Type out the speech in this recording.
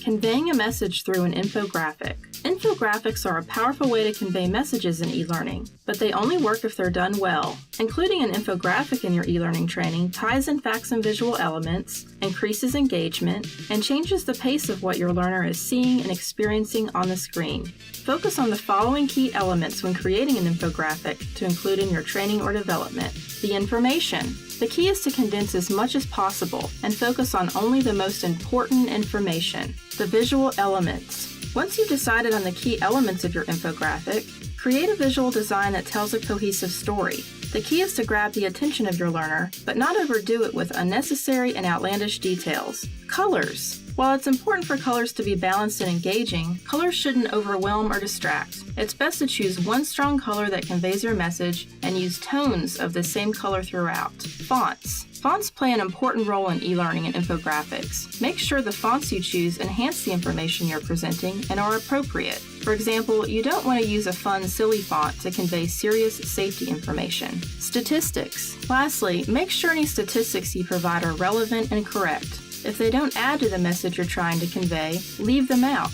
Conveying a message through an infographic. Infographics are a powerful way to convey messages in e-learning, but they only work if they're done well. Including an infographic in your e-learning training ties in facts and visual elements, increases engagement, and changes the pace of what your learner is seeing and experiencing on the screen. Focus on the following key elements when creating an infographic to include in your training or development. The information. The key is to condense as much as possible and focus on only the most important information. The visual elements. Once you've decided on the key elements of your infographic, create a visual design that tells a cohesive story. The key is to grab the attention of your learner, but not overdo it with unnecessary and outlandish details. Colors. While it's important for colors to be balanced and engaging, colors shouldn't overwhelm or distract. It's best to choose one strong color that conveys your message and use tones of the same color throughout. Fonts. Fonts play an important role in e-learning and infographics. Make sure the fonts you choose enhance the information you're presenting and are appropriate. For example, you don't want to use a fun, silly font to convey serious safety information. Statistics. Lastly, make sure any statistics you provide are relevant and correct. If they don't add to the message you're trying to convey, leave them out.